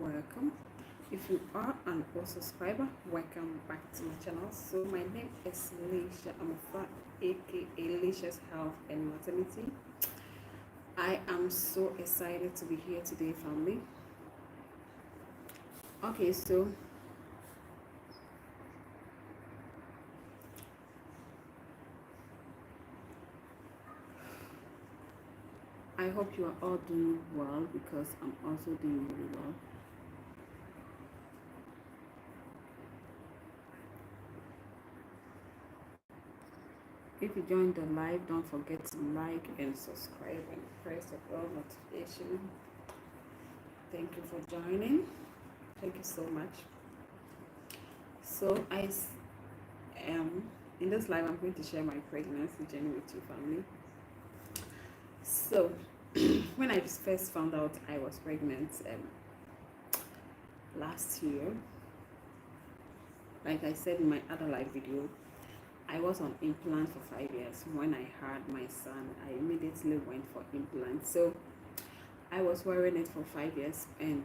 welcome. If you are an old subscriber, welcome back to my channel. So my name is Leisha Amufa, aka Leisha's Health and Maternity. I am so excited to be here today, family. Okay, so I hope you are all doing well because I'm also doing really well. If you joined the live, don't forget to like and subscribe and press the bell notification. Thank you for joining. Thank you so much. So I am in this live. I'm going to share my pregnancy journey with you, family. So when I first found out I was pregnant last year, like I said in my other live video, I was on implant for 5 years. When I had my son, I immediately went for implant. So I was wearing it for 5 years, and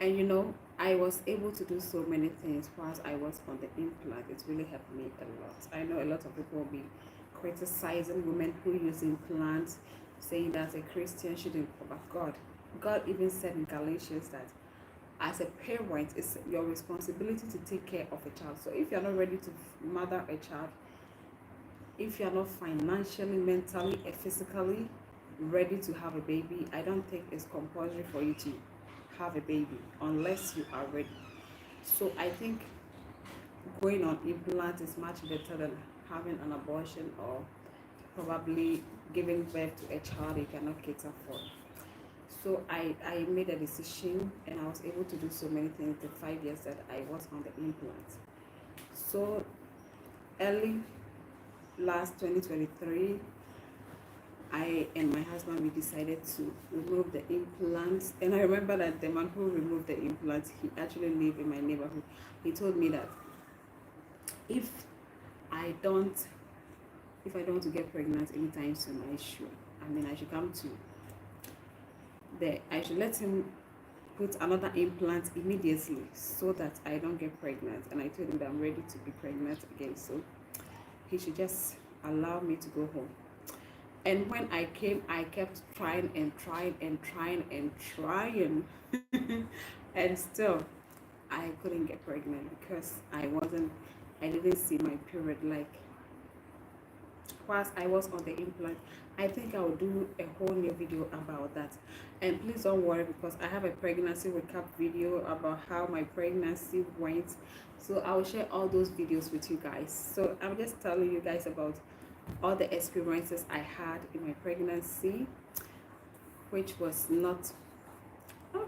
you know, I was able to do so many things whilst I was on the implant. It really helped me a lot. I know a lot of people will be criticizing women who use implants, saying that a Christian shouldn't, but God even said in Galatians that as a parent, it's your responsibility to take care of a child. So if you're not ready to mother a child, if you're not financially, mentally, and physically ready to have a baby, I don't think it's compulsory for you to have a baby unless you are ready. So I think going on implant is much better than having an abortion or probably giving birth to a child you cannot cater for. So I made a decision, and I was able to do so many things the 5 years that I was on the implant. So early last 2023, I and my husband, we decided to remove the implants. And I remember that the man who removed the implants, he actually lived in my neighborhood. He told me that if I don't want to get pregnant anytime soon, I should come to I should let him put another implant immediately so that I don't get pregnant. And I told him that I'm ready to be pregnant again, so he should just allow me to go home. And when I came, I kept trying and trying and trying and trying and still I couldn't get pregnant because I didn't see my period. Like whilst I was on the implant, I think I will do a whole new video about that. And please don't worry, because I have a pregnancy recap video about how my pregnancy went. So I will share all those videos with you guys. So I'm just telling you guys about all the experiences I had in my pregnancy, which was not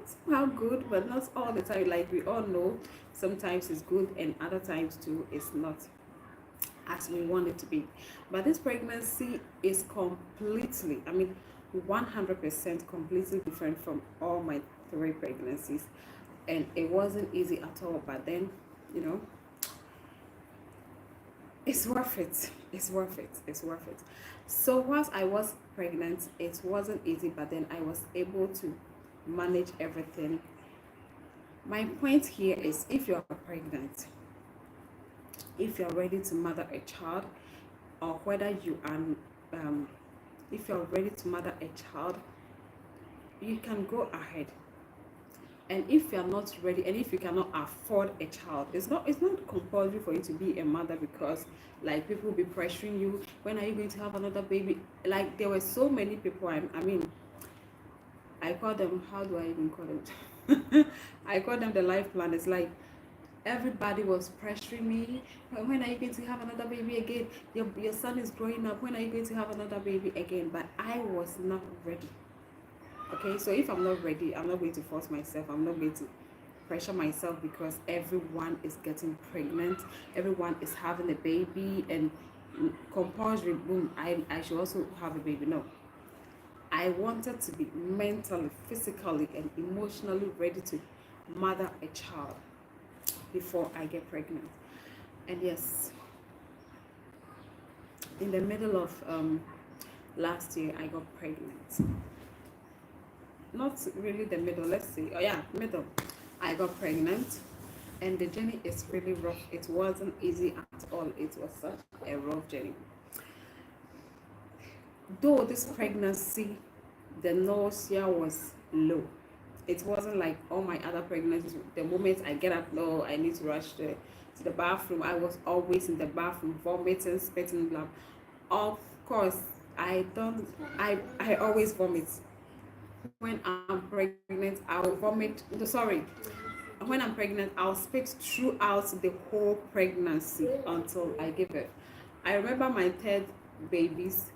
somehow good, but not all the time. Like we all know, sometimes it's good and other times too it's not as we want it to be. But this pregnancy is completely, 100% completely different from all my 3 pregnancies, and it wasn't easy at all. But then, you know, it's worth it. It's worth it. It's worth it. So whilst I was pregnant, it wasn't easy, but then I was able to manage everything. My point here is, if you are pregnant, if you're ready to mother a child, or whether you are if you're ready to mother a child, you can go ahead. And if you're not ready, and if you cannot afford a child, it's not compulsory for you to be a mother, because like people will be pressuring you, when are you going to have another baby? Like there were so many people, I call them, how do I even call them? I call them the life planners. Like everybody was pressuring me, when are you going to have another baby again? Your son is growing up, when are you going to have another baby again? But I was not ready. Okay, so if I'm not ready, I'm not going to force myself. I'm not going to pressure myself because everyone is getting pregnant, everyone is having a baby, and compulsory, boom, I should also have a baby. No, I wanted to be mentally, physically, and emotionally ready to mother a child before I get pregnant. And yes, in the middle of last year, I got pregnant. not really the middle, let's say, oh yeah, middle, I got pregnant, and the journey is really rough. It wasn't easy at all. It was such a rough journey. Though this pregnancy, the nausea was low. It wasn't like all my other pregnancies. The moment I get up, no, I need to rush to the bathroom. I was always in the bathroom, vomiting, spitting, blah. Of course, I don't. I always vomit. When I'm pregnant, I'll vomit. Sorry, when I'm pregnant, I'll spit throughout the whole pregnancy until I give birth. I remember my third babies,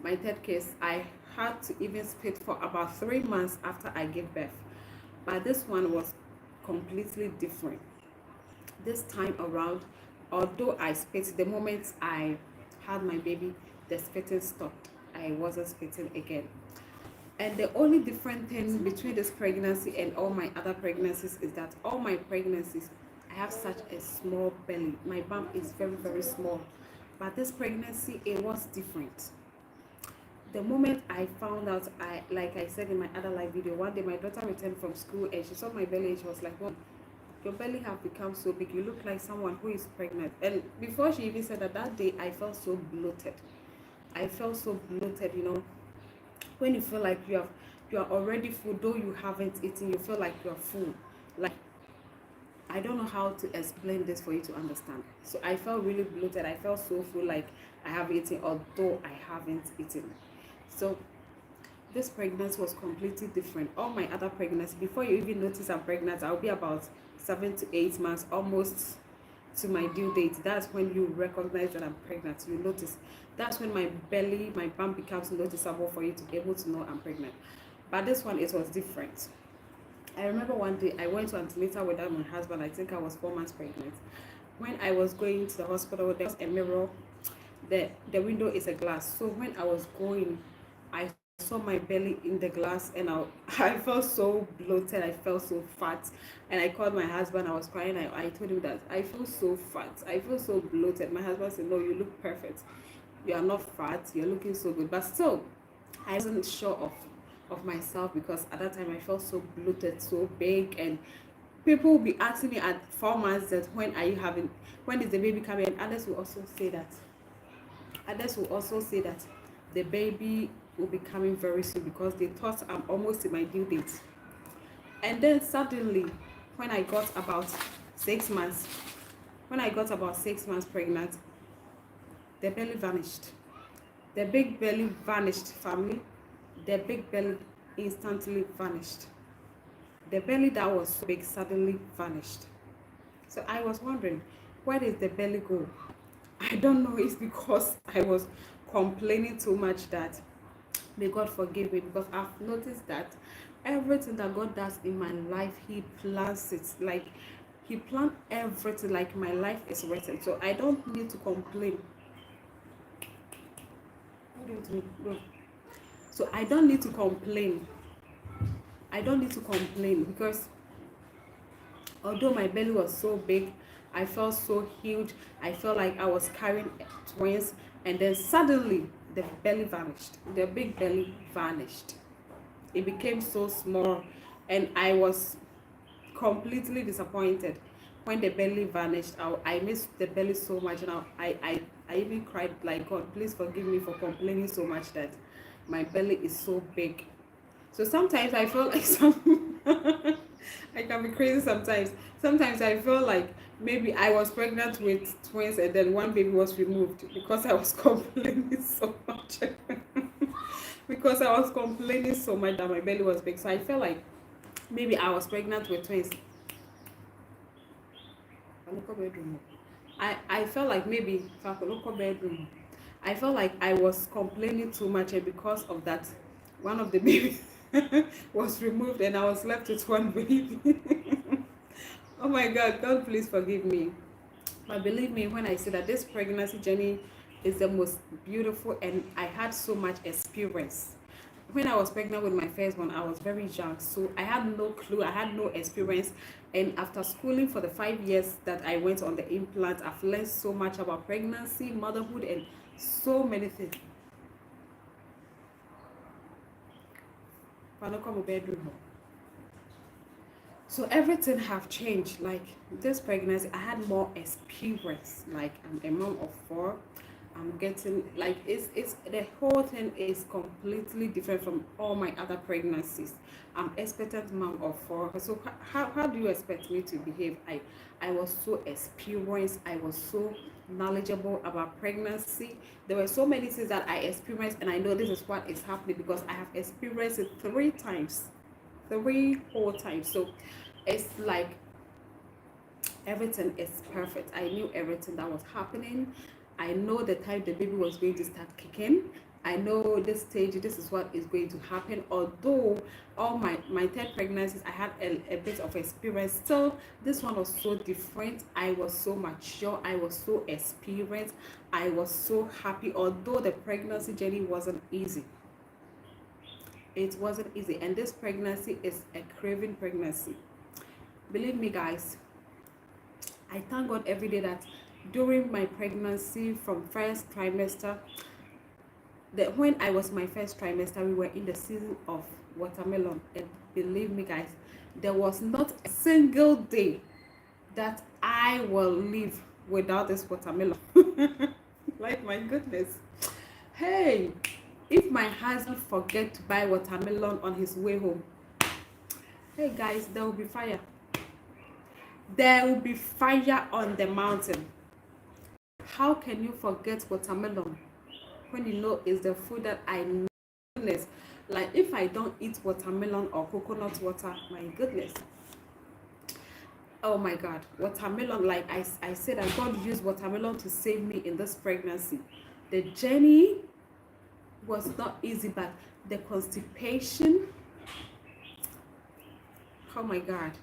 my third case, I had to even spit for about 3 months after I gave birth. But this one was completely different. This time around, although I spit the moment I had my baby, the spitting stopped. I wasn't spitting again. And the only different thing between this pregnancy and all my other pregnancies is that all my pregnancies, I have such a small belly. My bump is very, very small. But this pregnancy, it was different. The moment I found out, like I said in my other live video, one day my daughter returned from school and she saw my belly and she was like, "Mom, your belly have become so big. You look like someone who is pregnant." And before she even said that day, I felt so bloated. I felt so bloated, when you feel like you are already full, though you haven't eaten, you feel like you're full. Like, I don't know how to explain this for you to understand. So I felt really bloated. I felt so full, like I have eaten, although I haven't eaten. So this pregnancy was completely different. All my other pregnancies, before you even notice I'm pregnant, I'll be about 7 to 8 months, almost to my due date. That's when you recognize that I'm pregnant. You notice. That's when my belly, my bump becomes noticeable for you to be able to know I'm pregnant. But this one, it was different. I remember one day I went to antenatal without my husband. I think I was 4 months pregnant. When I was going to the hospital, there was a mirror. The window is a glass. So when I was going, I saw my belly in the glass, and I felt so bloated. I felt so fat, and I called my husband. I was crying. I told him that I feel so fat. I feel so bloated. My husband said, "No, you look perfect. You are not fat. You're looking so good." But still, I wasn't sure of myself, because at that time I felt so bloated, so big, and people will be asking me at 4 months that when is the baby coming, and others will also say that the baby will be coming very soon, because they thought I'm almost in my due date. And then suddenly, when I got about 6 months pregnant, the belly vanished. The big belly vanished, family. The big belly instantly vanished. The belly that was so big suddenly vanished. So I was wondering, where did the belly go? I don't know. It's because I was complaining too much that, may God forgive me, because I've noticed that everything that God does in my life, He plans it. Like, He planned everything, like my life is written. So I don't need to complain. So I don't need to complain. Because although my belly was so big, I felt so huge. I felt like I was carrying twins, and then suddenly the belly vanished. The big belly vanished. It became so small, and I was completely disappointed when the belly vanished. I missed the belly so much, and I even cried, like, "God, please forgive me for complaining so much that my belly is so big." So sometimes I feel like I can be crazy sometimes. Sometimes I feel like maybe I was pregnant with twins and then one baby was removed, because I was complaining so much. Because I was complaining so much that my belly was big. So I felt like maybe I was pregnant with twins. I felt like maybe I felt like I was complaining too much, and because of that, one of the babies was removed, and I was left with one baby. Oh my God, God, please forgive me. But believe me when I say that this pregnancy journey is the most beautiful, and I had so much experience. When I was pregnant with my first one, I was very young, so I had no clue, I had no experience. And after schooling for the 5 years that I went on the implant, I've learned so much about pregnancy, motherhood, and so many things. bedroom. So everything have changed. Like this pregnancy, I had more experience. Like I'm a mom of 4. I'm getting like it's the whole thing is completely different from all my other pregnancies. I'm expectant mom of 4. So how do you expect me to behave? I was so experienced. I was so knowledgeable about pregnancy. There were so many things that I experienced, and I know this is what is happening because I have experienced it 3 times, 3 whole times. So it's like everything is perfect. I knew everything that was happening. I know the time the baby was going to start kicking. I know this stage, this is what is going to happen. Although all my 3rd pregnancies, I had a bit of experience. Still, this one was so different. I was so mature. I was so experienced. I was so happy. Although the pregnancy journey wasn't easy. It wasn't easy. And this pregnancy is a craving pregnancy. Believe me, guys, I thank God every day that during my pregnancy from 1st trimester, that when I was my 1st trimester, we were in the season of watermelon. And believe me, guys, there was not a single day that I will live without this watermelon. Like, my goodness. Hey, if my husband forget to buy watermelon on his way home, hey guys, there will be fire. There will be fire on the mountain. How can you forget watermelon when you know it's the food that I know? Like, if I don't eat watermelon or coconut water, my goodness. Oh my God, watermelon, like I said, that God used watermelon to save me in this pregnancy. The journey was not easy, but the constipation, oh my God.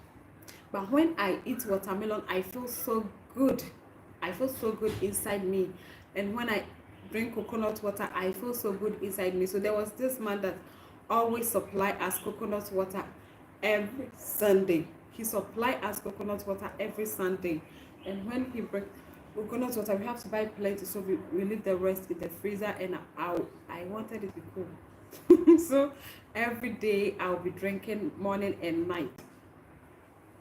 But when I eat watermelon, I feel so good. I feel so good inside me. And when I drink coconut water, I feel so good inside me. So there was this man that always supply us coconut water every Sunday. He supply us coconut water every Sunday. And when he bring coconut water, we have to buy plenty, so we leave the rest in the freezer. And I wanted it to be cool. So every day I'll be drinking morning and night.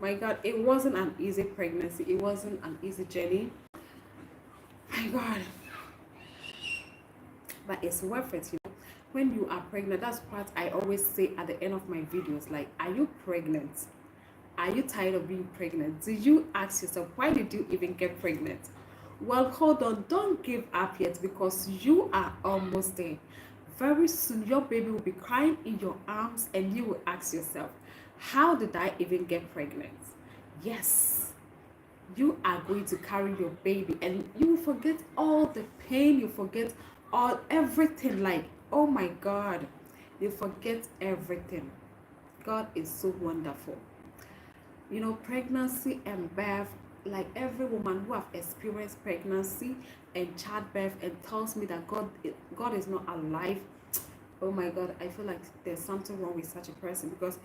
My God, it wasn't an easy pregnancy. It wasn't an easy journey. My God. But it's worth it, you know. When you are pregnant, that's what I always say at the end of my videos. Like, are you pregnant? Are you tired of being pregnant? Did you ask yourself, why did you even get pregnant? Well, hold on. Don't give up yet, because you are almost there. Very soon, your baby will be crying in your arms, and you will ask yourself, how did I even get pregnant? Yes, you are going to carry your baby, and you will forget all the pain. You forget everything. Like, oh my God, you forget everything. God is so wonderful. You know, pregnancy and birth, like every woman who have experienced pregnancy and childbirth and tells me that God is not alive, oh my God, I feel like there's something wrong with such a person, because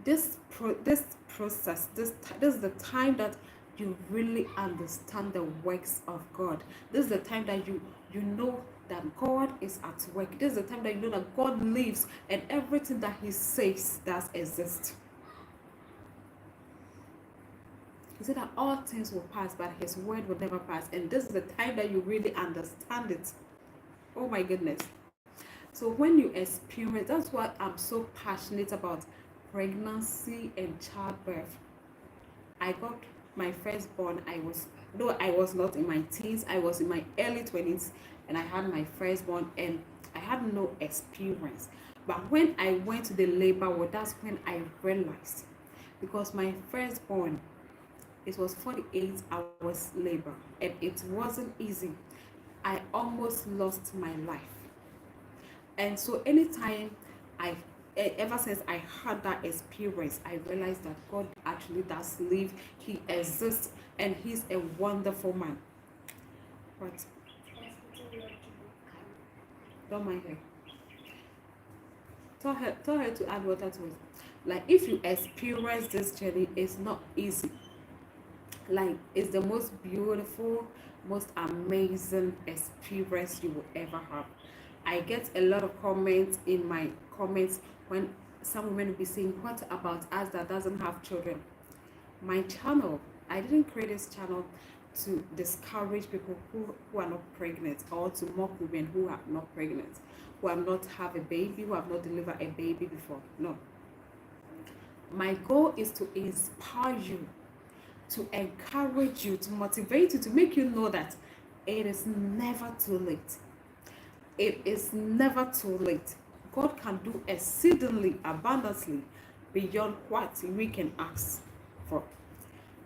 this process, this is the time that you really understand the works of God. This is the time that you know that God is at work. This is the time that you know that God lives, and everything that He says does exist. He said that all things will pass, but His word will never pass. And this is the time that you really understand it. Oh my goodness. So when you experience, that's what I'm so passionate about, pregnancy and childbirth. I got my firstborn. I was not in my teens, I was in my early 20s, and I had my firstborn, and I had no experience. But when I went to the labor ward, that's when I realized, because my firstborn, it was 48 hours labor, and it wasn't easy. I almost lost my life. And so anytime ever since I had that experience, I realized that God actually does live. He exists, and He's a wonderful man. But don't mind her. Tell her to add water to it. Like, if you experience this journey, it's not easy. Like, it's the most beautiful, most amazing experience you will ever have. I get a lot of comments in my comments when some women will be saying, what about us that doesn't have children? My channel, I didn't create this channel to discourage people who are not pregnant, or to mock women who are not pregnant, who have not have a baby, who have not delivered a baby before. No. My goal is to inspire you, to encourage you, to motivate you, to make you know that it is never too late. It is never too late. God can do exceedingly abundantly beyond what we can ask for.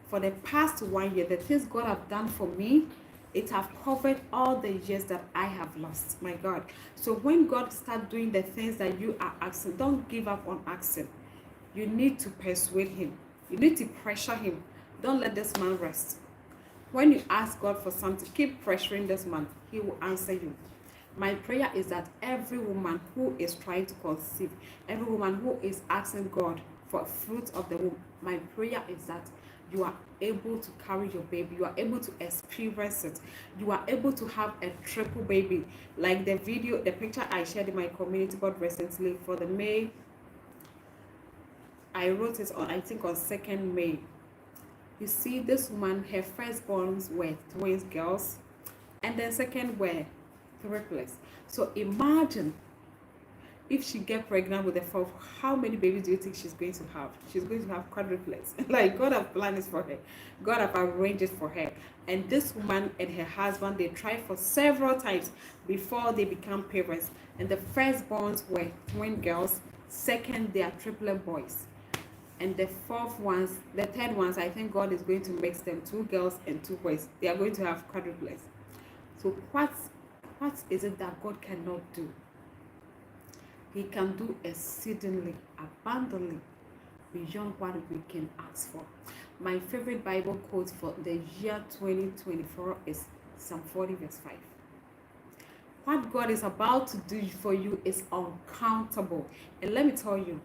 For the past 1 year, the things God have done for me, it have covered all the years that I have lost. My God. So when God start doing the things that you are asking, don't give up on asking. You need to persuade him. You need to pressure him. Don't let this man rest. When you ask God for something, keep pressuring this man. He will answer you. My prayer is that every woman who is trying to conceive, every woman who is asking God for fruit of the womb, my prayer is that you are able to carry your baby. You are able to experience it. You are able to have a triple baby. Like the picture I shared in my community board recently for the May. I wrote it on, I think on 2nd May. You see, this woman, her firstborns were twins girls, and then second were triplets. So imagine if she get pregnant with the fourth, how many babies do you think she's going to have? She's going to have quadruplets. Like, God have planned this for her. God have arranged it for her. And this woman and her husband, they tried for several times before they become parents. And the firstborns were twin girls. Second, they are triplet boys. And the third ones, I think God is going to mix them, 2 girls and 2 boys. They are going to have quadruplets. So what is it that God cannot do? He can do exceedingly, abundantly, beyond what we can ask for. My favorite Bible quote for the year 2024 is Psalm 40 verse 5. What God is about to do for you is uncountable. And let me tell you,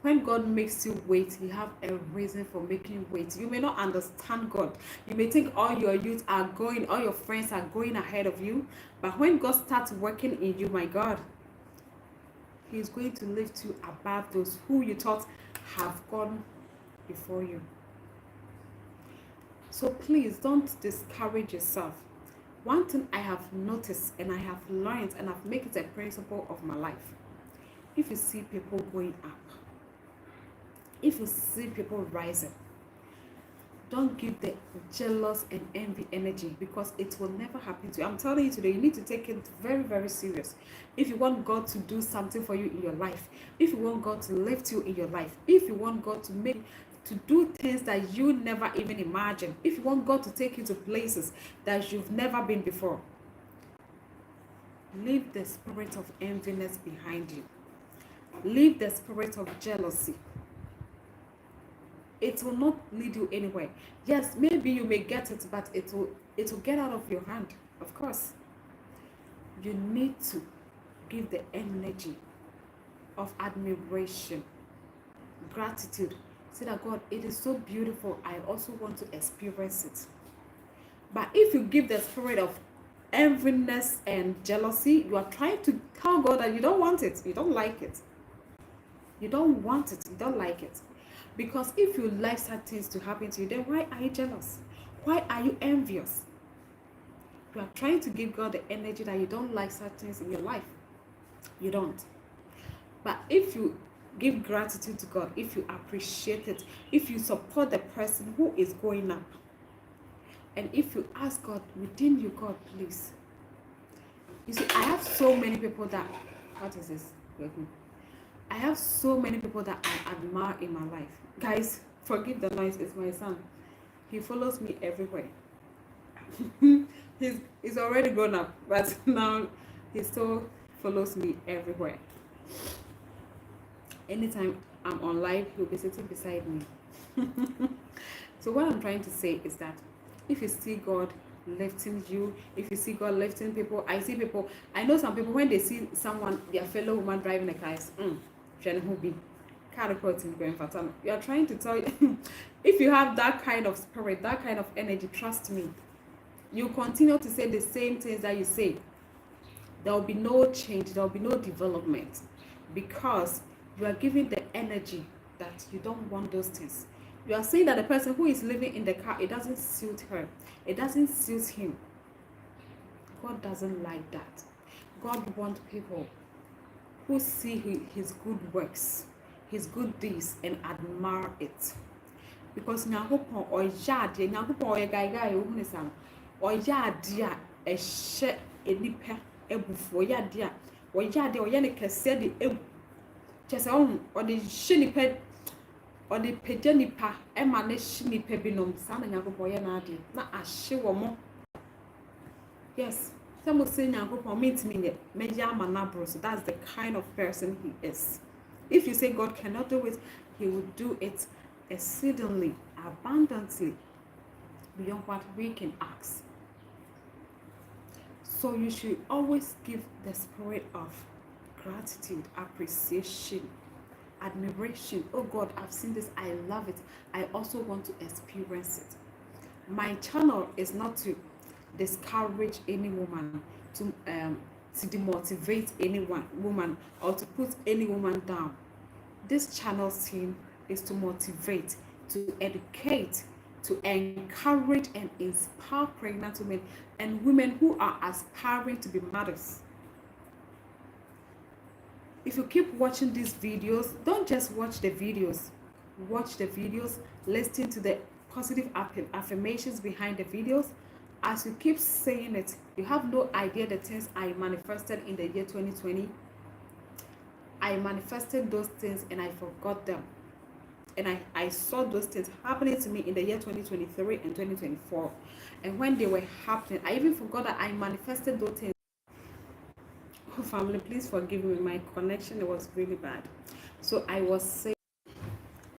when God makes you wait, He have a reason for making you wait. You may not understand God. You may think all your youth are going, all your friends are going ahead of you. But when God starts working in you, my God, He is going to lift you above those who you thought have gone before you. So please don't discourage yourself. One thing I have noticed and I have learned and I've made it a principle of my life. If you see people going up, if you see people rising, don't give the jealous and envy energy, because it will never happen to you. I'm telling you today, you need to take it very, very serious. If you want God to do something for you in your life, if you want God to lift you in your life, if you want God to do things that you never even imagined, if you want God to take you to places that you've never been before, leave the spirit of enviness behind you. Leave the spirit of jealousy. It will not lead you anywhere. Yes, maybe you may get it, but it will get out of your hand. Of course, you need to give the energy of admiration, gratitude. Say that, God, it is so beautiful. I also want to experience it. But if you give the spirit of enviness and jealousy, you are trying to tell God that you don't want it. You don't like it. You don't want it. You don't like it. Because if you like certain things to happen to you, then why are you jealous? Why are you envious? You are trying to give God the energy that you don't like certain things in your life. You don't. But if you give gratitude to God, if you appreciate it, if you support the person who is going up, and if you ask God, within you, God, please. You see, I have so many people that, what is this? I have so many people that I admire in my life. Guys, forgive the noise, it's my son. He follows me everywhere. he's already grown up, but now he still follows me everywhere. Anytime I'm on live, he'll be sitting beside me. So what I'm trying to say is that if you see God lifting you, if you see God lifting people, I know some people, when they see someone, their fellow woman driving a car, you are trying to tell you, if you have that kind of spirit, that kind of energy, trust me, you continue to say the same things that you say. There will be no change, there will be no development, because You are giving the energy that you don't want those things. You are saying that the person who is living in the car, it doesn't suit her, it doesn't suit him. God doesn't like that. God wants people who see his good works, his good deeds, and admire it. Because Nyankopɔn ɔyɛ adeɛ, Nyankopɔn ɔyɛ gaigai ohun ne sam. Ɔyɛ adeɛ a ɛhyɛ enipa ebufu. Ɔyɛ adeɛ a ɔyɛ ne kɛseɛ de ebu. Kyerɛ sɛ ɔde hyɛ nipa, ɔde pagya nipa ɛma ne hyɛ nipa binom. Saa na Nyankopɔn ɔyɛ n'adeɛ na ahye wɔn. Yes. Some say Nyankopɔn means me so that's the kind of person he is. If you say God cannot do it, he will do it exceedingly, abundantly, beyond what we can ask. So you should always give the spirit of gratitude, appreciation, admiration. Oh God, I've seen this, I love it. I also want to experience it. My channel is not to discourage any woman, to demotivate any woman, or to put any woman down. This channel's theme is to motivate, to educate, to encourage and inspire pregnant women and women who are aspiring to be mothers. If you keep watching these videos, don't just watch the videos. Watch the videos, listen to the positive affirmations behind the videos. As you keep saying it, you have no idea the things I manifested in the year 2020. I manifested those things and I forgot them. And I saw those things happening to me in the year 2023 and 2024. And when they were happening, I even forgot that I manifested those things. Oh, family, please forgive me. My connection was really bad. So I was saying,